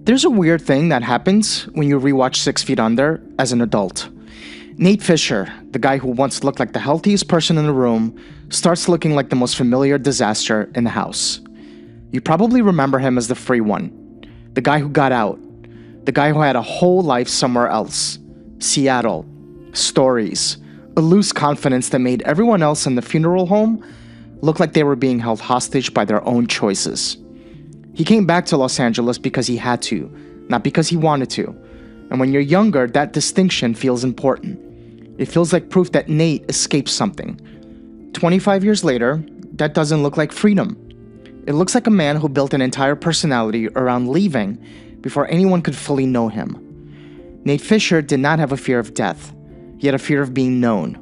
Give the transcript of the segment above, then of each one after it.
There's a weird thing that happens when you rewatch 6 Feet Under as an adult. Nate Fisher, the guy who once looked like the healthiest person in the room, starts looking like the most familiar disaster in the house. You probably remember him as the free one, the guy who got out, the guy who had a whole life somewhere else. Seattle, stories, a loose confidence that made everyone else in the funeral home look like they were being held hostage by their own choices. He came back to Los Angeles because he had to, not because he wanted to. And when you're younger, that distinction feels important. It feels like proof that Nate escaped something. 25 years later, that doesn't look like freedom. It looks like a man who built an entire personality around leaving before anyone could fully know him. Nate Fisher did not have a fear of death. He had a fear of being known.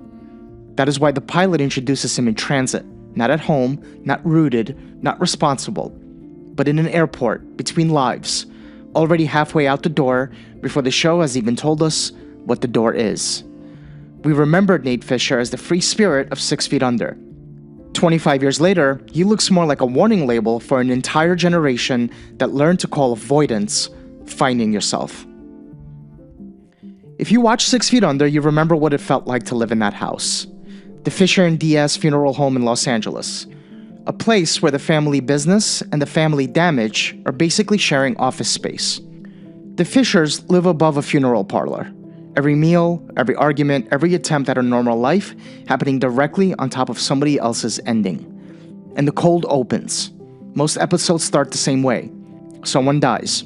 That is why the pilot introduces him in transit, not at home, not rooted, not responsible, but in an airport, between lives, already halfway out the door before the show has even told us what the door is. We remembered Nate Fisher as the free spirit of 6 Feet Under. 25 years later, he looks more like a warning label for an entire generation that learned to call avoidance finding yourself. If you watch 6 Feet Under, you remember what it felt like to live in that house. The Fisher and Diaz funeral home in Los Angeles. A place where the family business and the family damage are basically sharing office space. The Fishers live above a funeral parlor. Every meal, every argument, every attempt at a normal life happening directly on top of somebody else's ending. And the cold opens. Most episodes start the same way. Someone dies.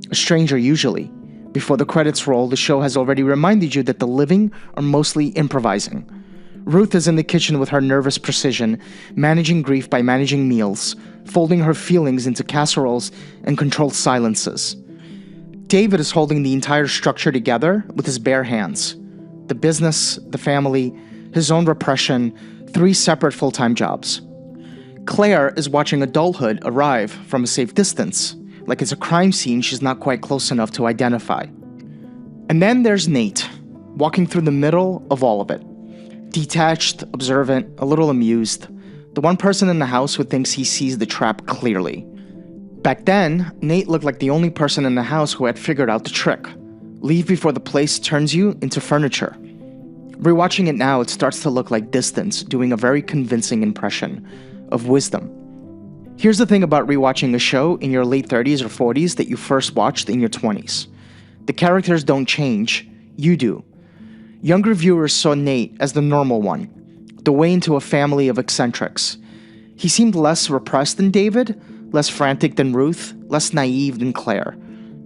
A stranger usually. Before the credits roll, the show has already reminded you that the living are mostly improvising. Ruth is in the kitchen with her nervous precision, managing grief by managing meals, folding her feelings into casseroles and controlled silences. David is holding the entire structure together with his bare hands. The business, the family, his own repression, 3 separate full-time jobs. Claire is watching adulthood arrive from a safe distance, like it's a crime scene she's not quite close enough to identify. And then there's Nate, walking through the middle of all of it. Detached, observant, a little amused. The one person in the house who thinks he sees the trap clearly. Back then, Nate looked like the only person in the house who had figured out the trick. Leave before the place turns you into furniture. Rewatching it now, it starts to look like distance, doing a very convincing impression of wisdom. Here's the thing about rewatching a show in your late 30s or 40s that you first watched in your 20s. The characters don't change, you do. Younger viewers saw Nate as the normal one, the way into a family of eccentrics. He seemed less repressed than David, less frantic than Ruth, less naive than Claire.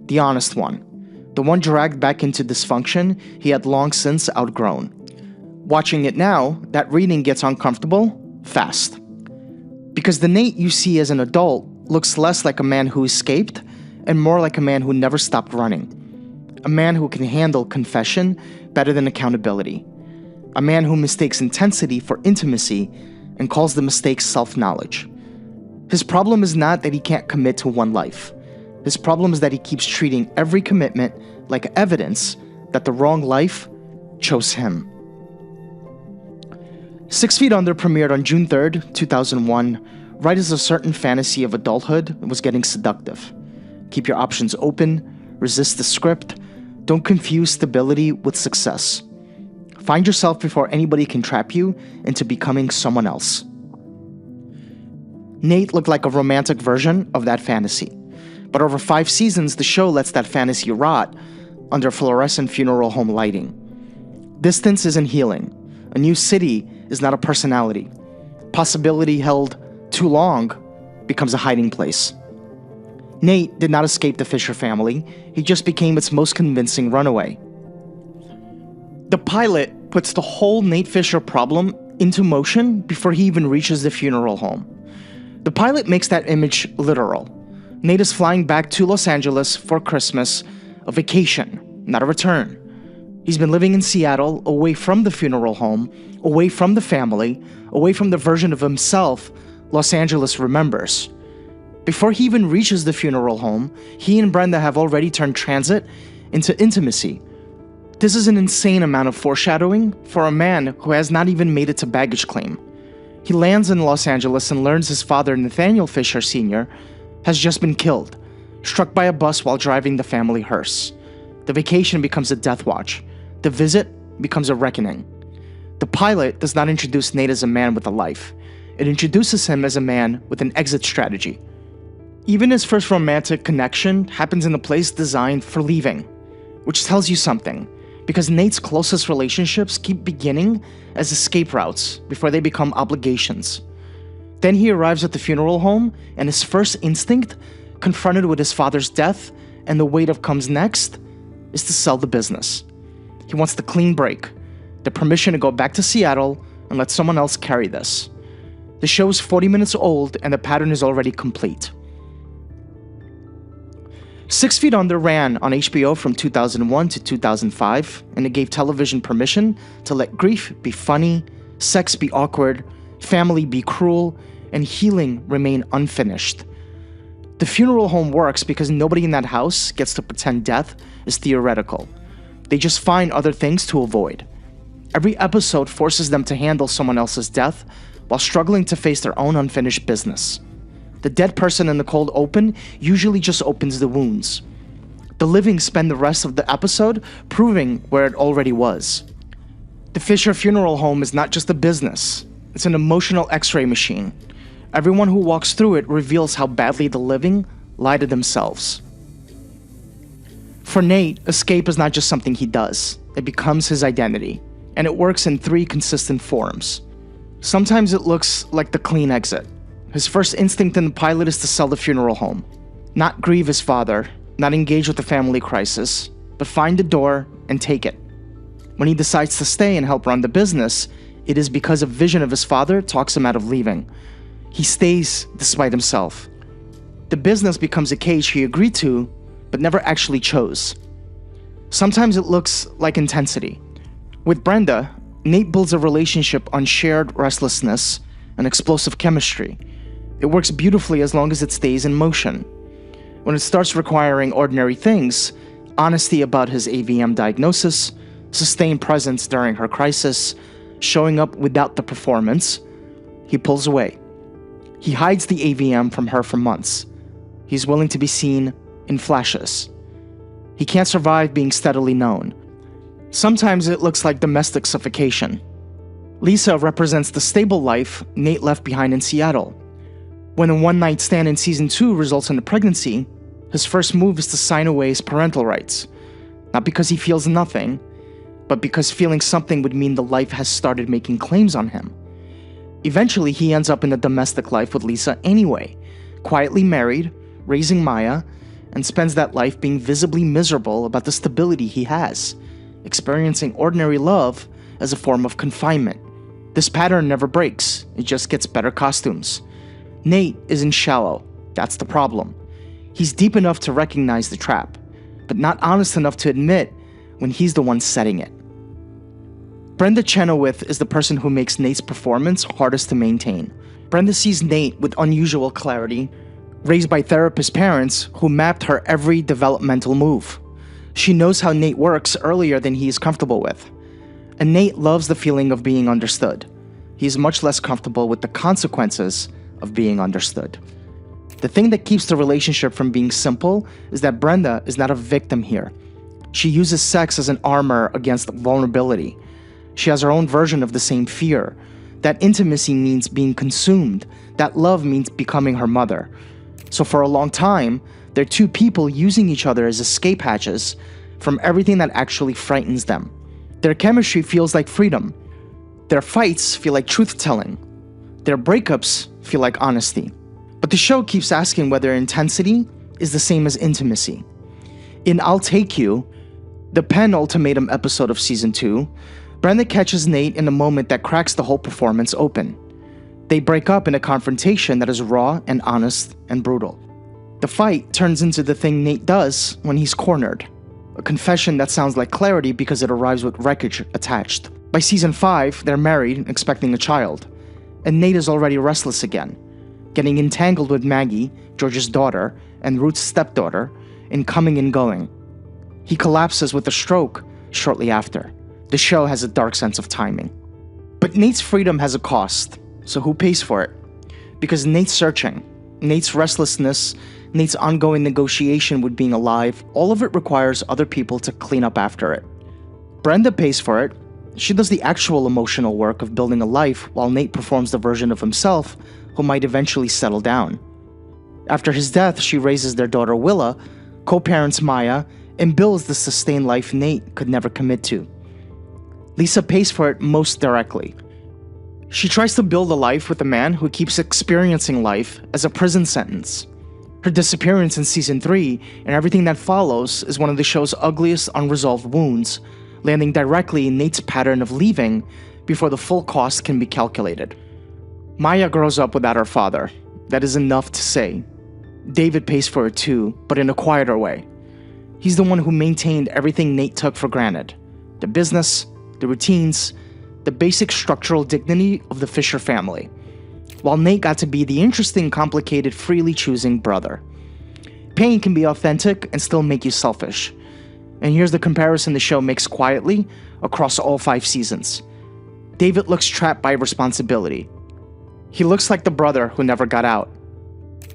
The honest one. The one dragged back into dysfunction he had long since outgrown. Watching it now, that reading gets uncomfortable fast. Because the Nate you see as an adult looks less like a man who escaped and more like a man who never stopped running. A man who can handle confession better than accountability. A man who mistakes intensity for intimacy and calls the mistake self-knowledge. His problem is not that he can't commit to one life. His problem is that he keeps treating every commitment like evidence that the wrong life chose him. 6 Feet Under premiered on June 3rd, 2001, right as a certain fantasy of adulthood was getting seductive. Keep your options open, resist the script, don't confuse stability with success. Find yourself before anybody can trap you into becoming someone else. Nate looked like a romantic version of that fantasy. But over 5 seasons, the show lets that fantasy rot under fluorescent funeral home lighting. Distance isn't healing. A new city is not a personality. Possibility held too long becomes a hiding place. Nate did not escape the Fisher family. He just became its most convincing runaway. The pilot puts the whole Nate Fisher problem into motion before he even reaches the funeral home. The pilot makes that image literal. Nate is flying back to Los Angeles for Christmas, a vacation, not a return. He's been living in Seattle, away from the funeral home, away from the family, away from the version of himself Los Angeles remembers. Before he even reaches the funeral home, he and Brenda have already turned transit into intimacy. This is an insane amount of foreshadowing for a man who has not even made it to baggage claim. He lands in Los Angeles and learns his father, Nathaniel Fisher Sr., has just been killed, struck by a bus while driving the family hearse. The vacation becomes a death watch. The visit becomes a reckoning. The pilot does not introduce Nate as a man with a life. It introduces him as a man with an exit strategy. Even his first romantic connection happens in a place designed for leaving, which tells you something, because Nate's closest relationships keep beginning as escape routes before they become obligations. Then he arrives at the funeral home, and his first instinct, confronted with his father's death and the weight of comes next, is to sell the business. He wants the clean break, the permission to go back to Seattle and let someone else carry this. The show is 40 minutes old and the pattern is already complete. 6 Feet Under ran on HBO from 2001 to 2005, and it gave television permission to let grief be funny, sex be awkward, family be cruel, and healing remain unfinished. The funeral home works because nobody in that house gets to pretend death is theoretical. They just find other things to avoid. Every episode forces them to handle someone else's death while struggling to face their own unfinished business. The dead person in the cold open usually just opens the wounds. The living spend the rest of the episode proving where it already was. The Fisher Funeral Home is not just a business, it's an emotional x-ray machine. Everyone who walks through it reveals how badly the living lie to themselves. For Nate, escape is not just something he does, it becomes his identity, and it works in 3 consistent forms. Sometimes it looks like the clean exit. His first instinct in the pilot is to sell the funeral home, not grieve his father, not engage with the family crisis, but find the door and take it. When he decides to stay and help run the business, it is because a vision of his father talks him out of leaving. He stays despite himself. The business becomes a cage he agreed to, but never actually chose. Sometimes it looks like intensity. With Brenda, Nate builds a relationship on shared restlessness and explosive chemistry. It works beautifully as long as it stays in motion. When it starts requiring ordinary things, honesty about his AVM diagnosis, sustained presence during her crisis, showing up without the performance, he pulls away. He hides the AVM from her for months. He's willing to be seen in flashes. He can't survive being steadily known. Sometimes it looks like domestic suffocation. Lisa represents the stable life Nate left behind in Seattle. When a one-night stand in season 2 results in a pregnancy, his first move is to sign away his parental rights. Not because he feels nothing, but because feeling something would mean the life has started making claims on him. Eventually, he ends up in a domestic life with Lisa anyway, quietly married, raising Maya, and spends that life being visibly miserable about the stability he has, experiencing ordinary love as a form of confinement. This pattern never breaks, it just gets better costumes. Nate isn't shallow, that's the problem. He's deep enough to recognize the trap, but not honest enough to admit when he's the one setting it. Brenda Chenoweth is the person who makes Nate's performance hardest to maintain. Brenda sees Nate with unusual clarity, raised by therapist parents who mapped her every developmental move. She knows how Nate works earlier than he is comfortable with. And Nate loves the feeling of being understood. He is much less comfortable with the consequences of being understood. The thing that keeps the relationship from being simple is that Brenda is not a victim here. She uses sex as an armor against vulnerability. She has her own version of the same fear. That intimacy means being consumed. That love means becoming her mother. So for a long time, they're two people using each other as escape hatches from everything that actually frightens them. Their chemistry feels like freedom. Their fights feel like truth-telling. Their breakups feel like honesty. But the show keeps asking whether intensity is the same as intimacy. In I'll Take You, the penultimatum episode of season 2, Brenda catches Nate in a moment that cracks the whole performance open. They break up in a confrontation that is raw and honest and brutal. The fight turns into the thing Nate does when he's cornered. A confession that sounds like clarity because it arrives with wreckage attached. By season 5, they're married, expecting a child. And Nate is already restless again, getting entangled with Maggie, George's daughter, and Ruth's stepdaughter, in coming and going. He collapses with a stroke shortly after. The show has a dark sense of timing. But Nate's freedom has a cost, so who pays for it? Because Nate's searching. Nate's restlessness Nate's ongoing negotiation with being alive, all of it requires other people to clean up after it. Brenda pays for it. She does the actual emotional work of building a life while Nate performs the version of himself who might eventually settle down. After his death, she raises their daughter Willa, co-parents Maya, and builds the sustained life Nate could never commit to. Lisa pays for it most directly. She tries to build a life with a man who keeps experiencing life as a prison sentence. Her disappearance in season 3 and everything that follows is one of the show's ugliest unresolved wounds, landing directly in Nate's pattern of leaving before the full cost can be calculated. Maya grows up without her father. That is enough to say. David pays for it too, but in a quieter way. He's the one who maintained everything Nate took for granted. The business, the routines, the basic structural dignity of the Fisher family. While Nate got to be the interesting, complicated, freely choosing brother. Pain can be authentic and still make you selfish. And here's the comparison the show makes quietly across all 5 seasons. David looks trapped by responsibility. He looks like the brother who never got out.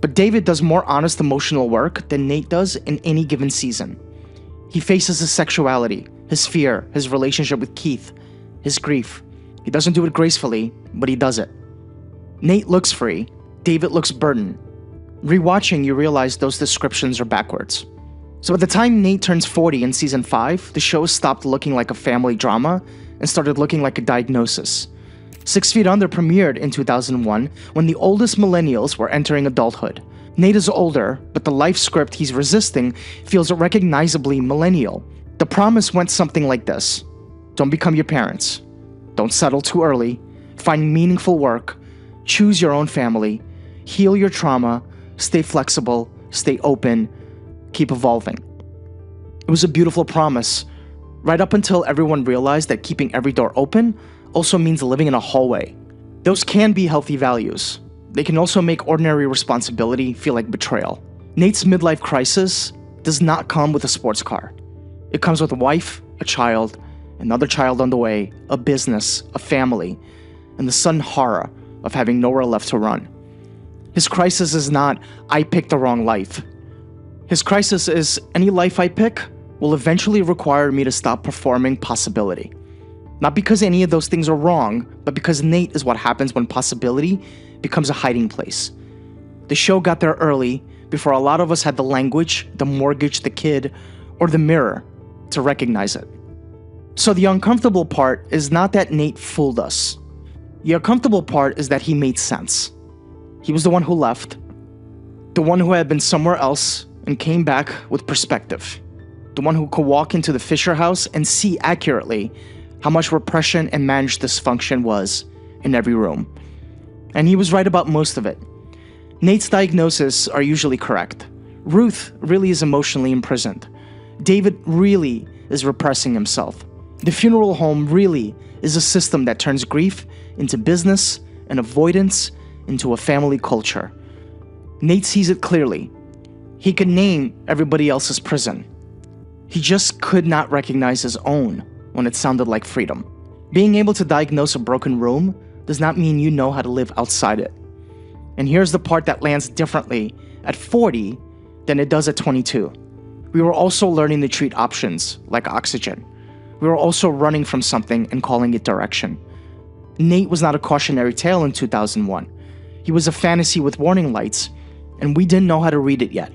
But David does more honest emotional work than Nate does in any given season. He faces his sexuality, his fear, his relationship with Keith, his grief. He doesn't do it gracefully, but he does it. Nate looks free, David looks burdened. Rewatching, you realize those descriptions are backwards. So by the time Nate turns 40 in season 5, the show stopped looking like a family drama and started looking like a diagnosis. 6 Feet Under premiered in 2001 when the oldest millennials were entering adulthood. Nate is older, but the life script he's resisting feels recognizably millennial. The promise went something like this. Don't become your parents. Don't settle too early. Find meaningful work. Choose your own family. Heal your trauma. Stay flexible. Stay open. Keep evolving. It was a beautiful promise, right up until everyone realized that keeping every door open also means living in a hallway. Those can be healthy values. They can also make ordinary responsibility feel like betrayal. Nate's midlife crisis does not come with a sports car. It comes with a wife, a child, another child on the way, a business, a family, and the sudden horror of having nowhere left to run. His crisis is not, I picked the wrong life. His crisis is, any life I pick will eventually require me to stop performing possibility. Not because any of those things are wrong, but because Nate is what happens when possibility becomes a hiding place. The show got there early, before a lot of us had the language, the mortgage, the kid, or the mirror to recognize it. So the uncomfortable part is not that Nate fooled us. The uncomfortable part is that he made sense. He was the one who left, the one who had been somewhere else and came back with perspective, the one who could walk into the Fisher house and see accurately how much repression and managed dysfunction was in every room. And he was right about most of it. Nate's diagnoses are usually correct. Ruth really is emotionally imprisoned. David really is repressing himself. The funeral home really is a system that turns grief into business and avoidance into a family culture. Nate sees it clearly. He could name everybody else's prison. He just could not recognize his own when it sounded like freedom. Being able to diagnose a broken room does not mean you know how to live outside it. And here's the part that lands differently at 40 than it does at 22. We were also learning to treat options like oxygen. We were also running from something and calling it direction. Nate was not a cautionary tale in 2001. He was a fantasy with warning lights, and we didn't know how to read it yet.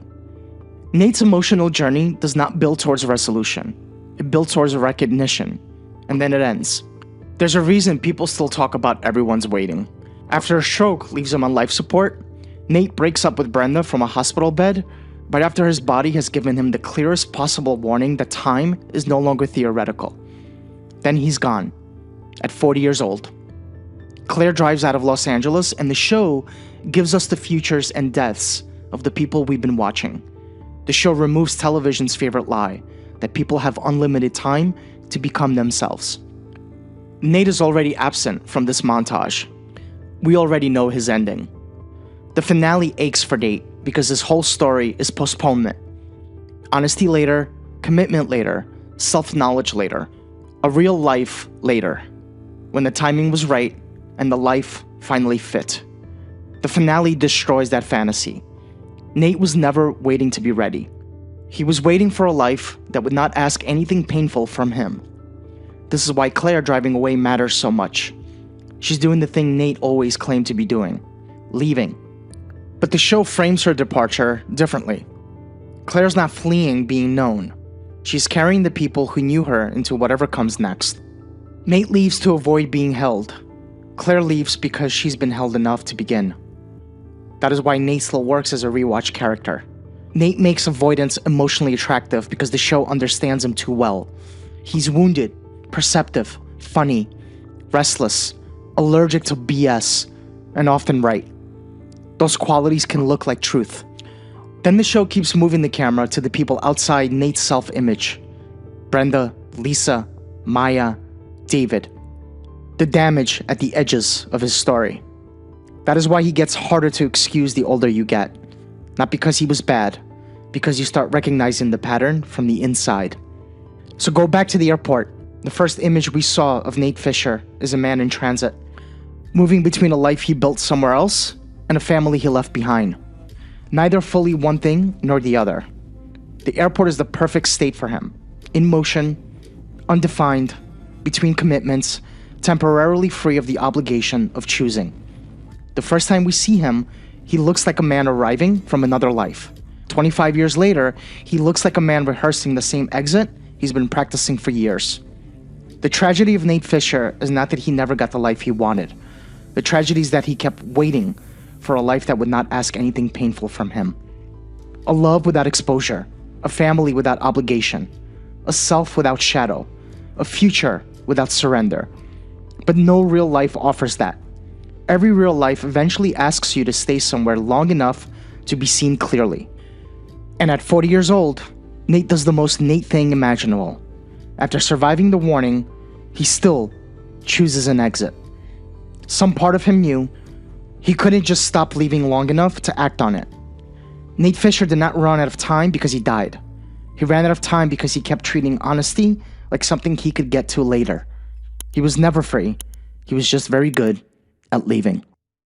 Nate's emotional journey does not build towards resolution. It builds towards recognition, and then it ends. There's a reason people still talk about everyone's waiting. After a stroke leaves him on life support, Nate breaks up with Brenda from a hospital bed right after his body has given him the clearest possible warning that time is no longer theoretical. Then he's gone, at 40 years old. Claire drives out of Los Angeles, and the show gives us the futures and deaths of the people we've been watching. The show removes television's favorite lie, that people have unlimited time to become themselves. Nate is already absent from this montage. We already know his ending. The finale aches for Nate because his whole story is postponement. Honesty later, commitment later, self-knowledge later, a real life later, when the timing was right and the life finally fit. The finale destroys that fantasy. Nate was never waiting to be ready. He was waiting for a life that would not ask anything painful from him. This is why Claire driving away matters so much. She's doing the thing Nate always claimed to be doing, leaving. But the show frames her departure differently. Claire's not fleeing being known. She's carrying the people who knew her into whatever comes next. Nate leaves to avoid being held. Claire leaves because she's been held enough to begin. That is why Nate still works as a rewatch character. Nate makes Avoidance emotionally attractive because the show understands him too well. He's wounded, perceptive, funny, restless, allergic to BS, and often right. Those qualities can look like truth. Then the show keeps moving the camera to the people outside Nate's self-image. Brenda, Lisa, Maya, David. The damage at the edges of his story. That is why he gets harder to excuse the older you get. Not because he was bad, because you start recognizing the pattern from the inside. So go back to the airport. The first image we saw of Nate Fisher is a man in transit, moving between a life he built somewhere else and a family he left behind. Neither fully one thing nor the other. The airport is the perfect state for him. In motion, undefined, between commitments, temporarily free of the obligation of choosing. The first time we see him, he looks like a man arriving from another life. 25 years later, he looks like a man rehearsing the same exit he's been practicing for years. The tragedy of Nate Fisher is not that he never got the life he wanted. The tragedy is that he kept waiting for a life that would not ask anything painful from him. A love without exposure, a family without obligation, a self without shadow, a future without surrender. But no real life offers that. Every real life eventually asks you to stay somewhere long enough to be seen clearly. And at 40 years old, Nate does the most Nate thing imaginable. After surviving the warning, he still chooses an exit. Some part of him knew he couldn't just stop leaving long enough to act on it. Nate Fisher did not run out of time because he died. He ran out of time because he kept treating honesty like something he could get to later. He was never free. He was just very good at leaving.